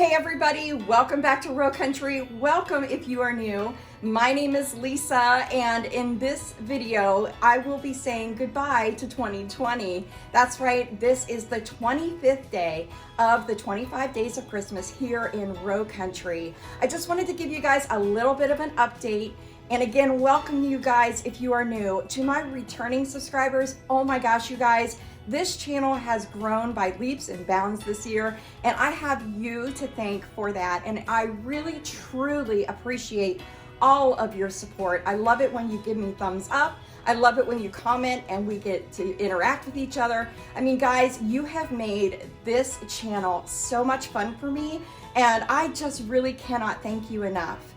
Hey everybody, welcome back to Rowe Country. Welcome if you are new. My name is Lisa, and in this video, I will be saying goodbye to 2020. That's right, this is the 25th day of the 25 days of Christmas here in Rowe Country. I just wanted to give you guys a little bit of an update. And again, welcome you guys if you are new. To my returning subscribers, oh my gosh, you guys, this channel has grown by leaps and bounds this year, and I have you to thank for that. And I really, truly appreciate all of your support. I love it when you give me thumbs up. I love it when you comment and we get to interact with each other. I mean, guys, you have made this channel so much fun for me, and I just really cannot thank you enough.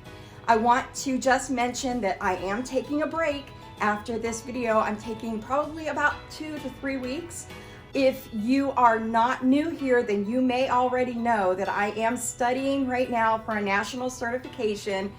I want to just mention that I am taking a break. After this video, I'm taking probably about 2 to 3 weeks. If you are not new here, then you may already know that I am studying right now for a national certification.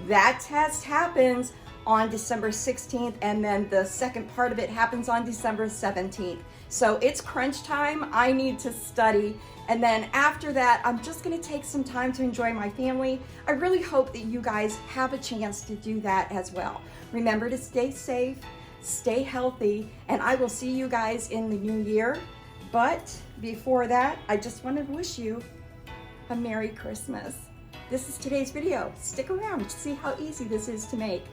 That test happens on December 16th, and then the second part of it happens on December 17th. So it's crunch time. I need to study. And then after that, I'm just gonna take some time to enjoy my family. I really hope that you guys have a chance to do that as well. Remember to stay safe, stay healthy, and I will see you guys in the new year. But before that, I just want to wish you a Merry Christmas. This is today's video. Stick around to see how easy this is to make.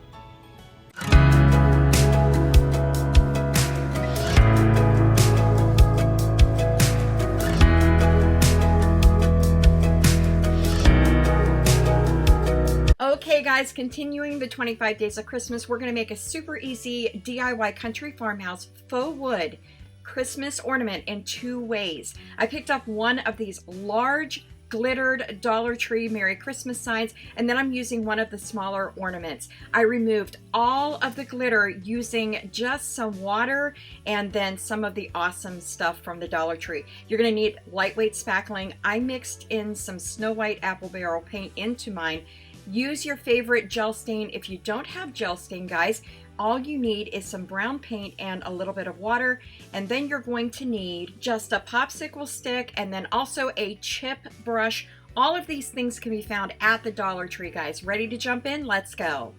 Okay guys, continuing the 25 days of Christmas, we're going to make a super easy DIY country farmhouse faux wood Christmas ornament in 2 ways. I picked up one of these large glittered Dollar Tree Merry Christmas signs, and then I'm using one of the smaller ornaments. I removed all of the glitter using just some water and then some of the awesome stuff from the Dollar Tree. You're going to need lightweight spackling. I mixed in some Snow White apple barrel paint into mine. Use your favorite gel stain. If you don't have gel stain, guys, all you need is some brown paint and a little bit of water, and then you're going to need just a popsicle stick and then also a chip brush. All of these things can be found at the Dollar Tree, guys. Ready to jump in? Let's go.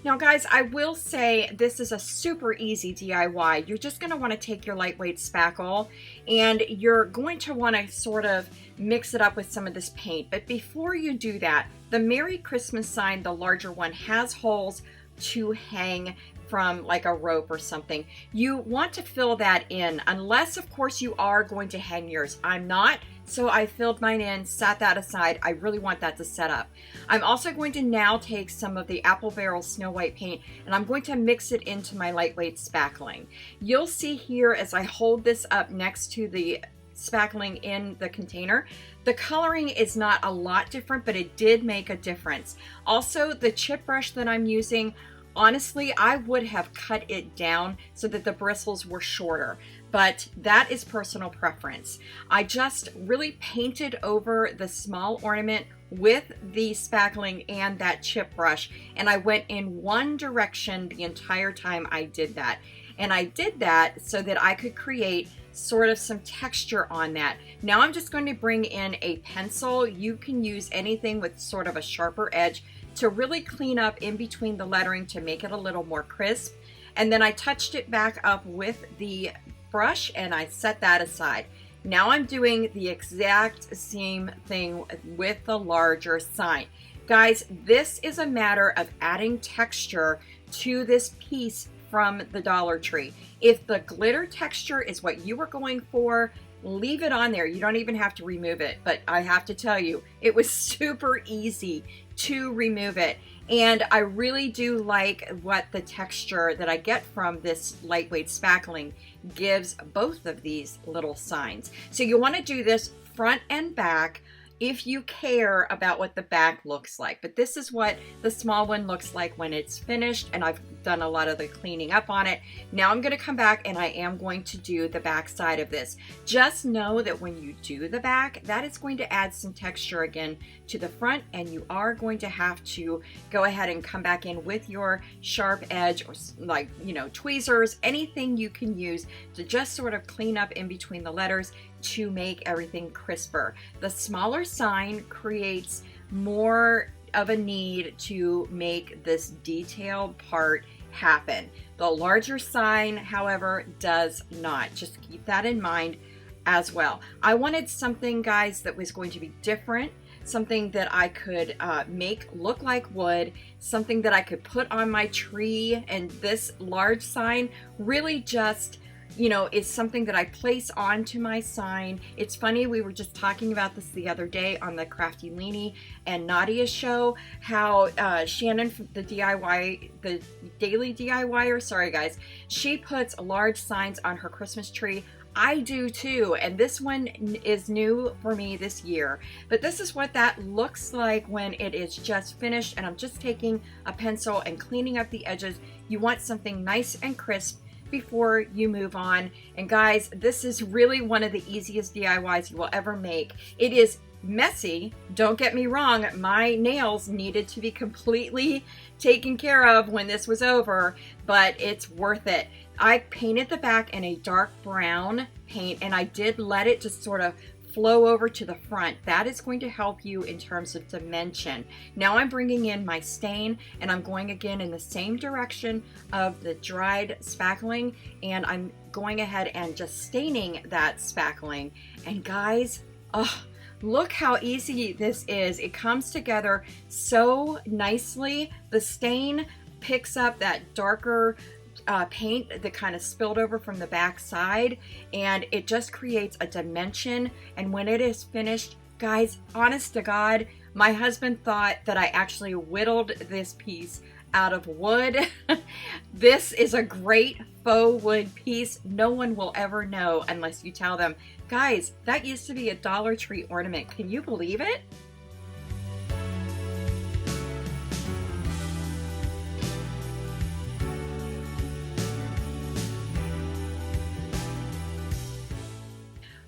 Now guys, I will say this is a super easy DIY. You're just going to want to take your lightweight spackle and you're going to want to sort of mix it up with some of this paint. But before you do that, the Merry Christmas sign, the larger one, has holes to hang from like a rope or something. You want to fill that in, unless of course you are going to hang yours. I'm not, so I filled mine in, set that aside. I really want that to set up. I'm also going to now take some of the apple barrel Snow White paint and I'm going to mix it into my lightweight spackling. You'll see here as I hold this up next to the spackling in the container, the coloring is not a lot different, but it did make a difference. Also, the chip brush that I'm using, honestly, I would have cut it down so that the bristles were shorter, but that is personal preference. I just really painted over the small ornament with the spackling and that chip brush, and I went in one direction the entire time I did that. And I did that so that I could create sort of some texture on that. Now I'm just going to bring in a pencil. You can use anything with sort of a sharper edge to really clean up in between the lettering to make it a little more crisp. And then I touched it back up with the brush and I set that aside. Now I'm doing the exact same thing with the larger sign. Guys, this is a matter of adding texture to this piece from the Dollar Tree. If the glitter texture is what you were going for, leave it on there. You don't even have to remove it, but I have to tell you, it was super easy to remove it. And I really do like what the texture that I get from this lightweight spackling gives both of these little signs. So you want to do this front and back if you care about what the back looks like. But this is what the small one looks like when it's finished, and I've done a lot of the cleaning up on it. Now I'm going to come back and I am going to do the back side of this. Just know that when you do the back, that is going to add some texture again to the front, and you are going to have to go ahead and come back in with your sharp edge or like, you know, tweezers, anything you can use to just sort of clean up in between the letters. to make everything crisper. The smaller sign creates more of a need to make this detailed part happen. The larger sign, however, does not. Just keep that in mind as well. I wanted something, guys, that was going to be different, something that I could make look like wood, something that I could put on my tree, and this large sign really just, you know, is something that I place onto my sign. It's funny, we were just talking about this the other day on the Crafty Leanie and Nadia show, how Shannon, the daily DIYer, sorry guys, she puts large signs on her Christmas tree. I do too, and this one is new for me this year. But this is what that looks like when it is just finished, and I'm just taking a pencil and cleaning up the edges. You want something nice and crisp before you move on. And guys, this is really one of the easiest DIYs you will ever make. It is messy, don't get me wrong. My nails needed to be completely taken care of when this was over, but it's worth it. I painted the back in a dark brown paint, and I did let it just sort of flow over to the front. That is going to help you in terms of dimension. Now I'm bringing in my stain, and I'm going again in the same direction of the dried spackling, and I'm going ahead and just staining that spackling. And guys, oh, look how easy this is. It comes together so nicely. The stain picks up that darker paint that kind of spilled over from the back side, and it just creates a dimension. And when it is finished, guys, honest to God, my husband thought that I actually whittled this piece out of wood. This is a great faux wood piece. No one will ever know unless you tell them, guys, that used to be a Dollar Tree ornament. Can you believe it?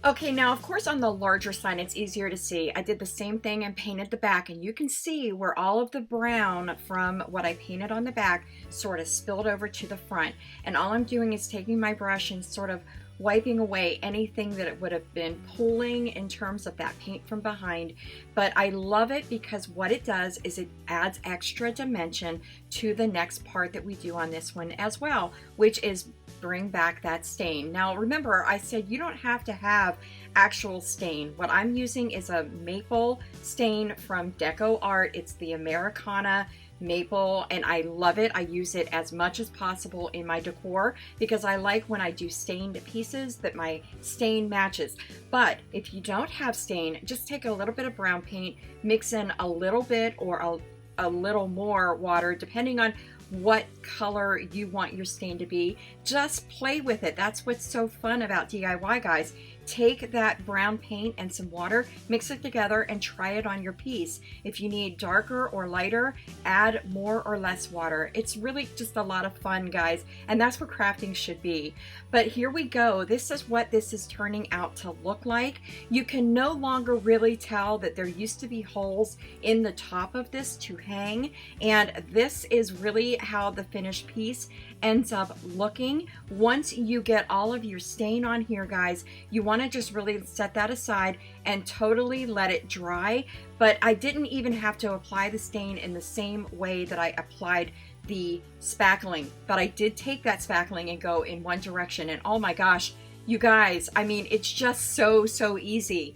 Okay, now of course on the larger sign it's easier to see. I did the same thing and painted the back, and you can see where all of the brown from what I painted on the back sort of spilled over to the front. And all I'm doing is taking my brush and sort of wiping away anything that it would have been pulling in terms of that paint from behind. But I love it because what it does is it adds extra dimension to the next part that we do on this one as well, which is bring back that stain. Now remember, I said you don't have to have actual stain. What I'm using is a maple stain from Deco-Art. It's the Americana maple, and I love it. I use it as much as possible in my decor because I like when I do stained pieces that my stain matches. But if you don't have stain, just take a little bit of brown paint, mix in a little bit or a little more water depending on what color you want your stain to be. Just play with it. That's what's so fun about DIY, guys. Take that brown paint and some water, mix it together, and try it on your piece. If you need darker or lighter, add more or less water. It's really just a lot of fun, guys, and that's what crafting should be. But here we go. This is what this is turning out to look like. You can no longer really tell that there used to be holes in the top of this to hang, and this is really how the finished piece ends up looking. Once you get all of your stain on here, guys, you want to just really set that aside and totally let it dry. But I didn't even have to apply the stain in the same way that I applied the spackling, but I did take that spackling and go in one direction, and oh my gosh, you guys, I mean, it's just so easy.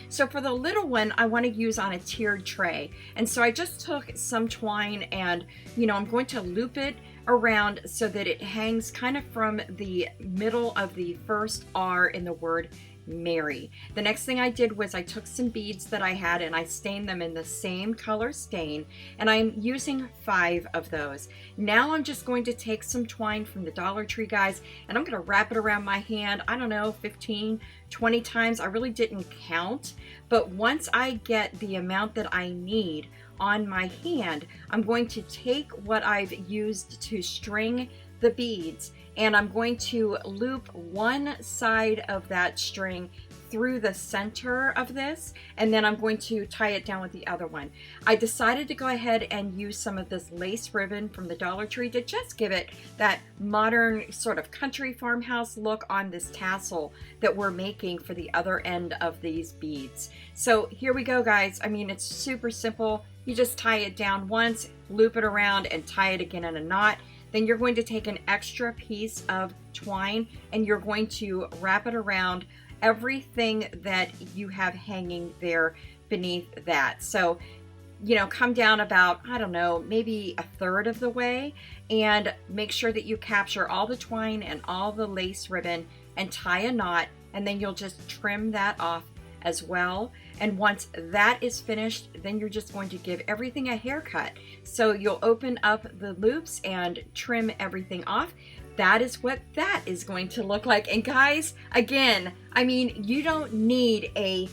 So for the little one, I want to use on a tiered tray. And so I just took some twine and, I'm going to loop it around so that it hangs kind of from the middle of the first R in the word Mary. The next thing I did was I took some beads that I had and I stained them in the same color stain, and I'm using 5 of those. Now I'm just going to take some twine from the Dollar Tree, guys, and I'm going to wrap it around my hand, I don't know, 15, 20 times. I really didn't count, but once I get the amount that I need on my hand, I'm going to take what I've used to string the beads, and I'm going to loop one side of that string through the center of this, and then I'm going to tie it down with the other one. I decided to go ahead and use some of this lace ribbon from the Dollar Tree to just give it that modern sort of country farmhouse look on this tassel that we're making for the other end of these beads. So here we go, guys. I mean, it's super simple. You just tie it down once, loop it around, and tie it again in a knot. Then you're going to take an extra piece of twine and you're going to wrap it around everything that you have hanging there beneath that. So, you know, come down about, I don't know, maybe a third of the way, and make sure that you capture all the twine and all the lace ribbon and tie a knot, and then you'll just trim that off as well. And once that is finished, then you're just going to give everything a haircut. So you'll open up the loops and trim everything off. That is what that is going to look like. And guys, again, I mean, you don't need a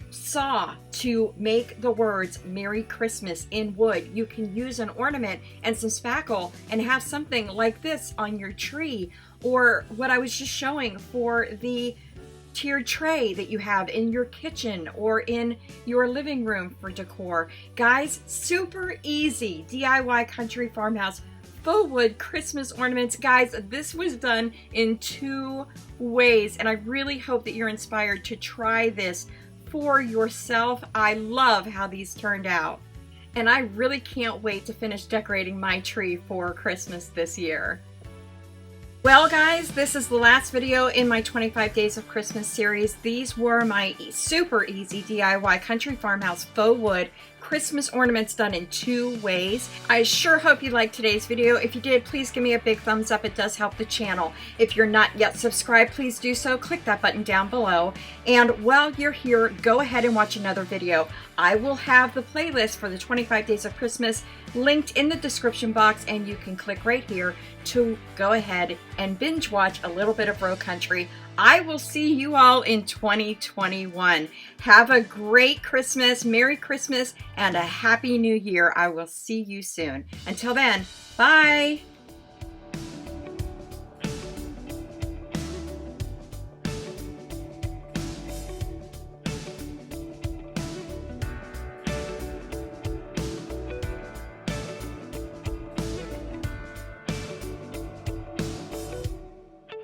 saw to make the words Merry Christmas in wood. You can use an ornament and some spackle and have something like this on your tree, or what I was just showing for the tiered tray that you have in your kitchen or in your living room for decor. Guys, super easy DIY country farmhouse faux wood Christmas ornaments. Guys, this was done in 2 ways, and I really hope that you're inspired to try this for yourself. I love how these turned out, and I really can't wait to finish decorating my tree for Christmas this year. Well, guys, this is the last video in my 25 Days of Christmas series. These were my super easy DIY country farmhouse faux wood Christmas ornaments done in 2 ways. I sure hope you liked today's video. If you did, please give me a big thumbs up. It does help the channel. If you're not yet subscribed, please do so. Click that button down below. And while you're here, go ahead and watch another video. I will have the playlist for the 25 Days of Christmas linked in the description box, and you can click right here to go ahead and binge watch a little bit of Rowe Country. I will see you all in 2021. Have a great Christmas, Merry Christmas, and a Happy New Year. I will see you soon. Until then, bye.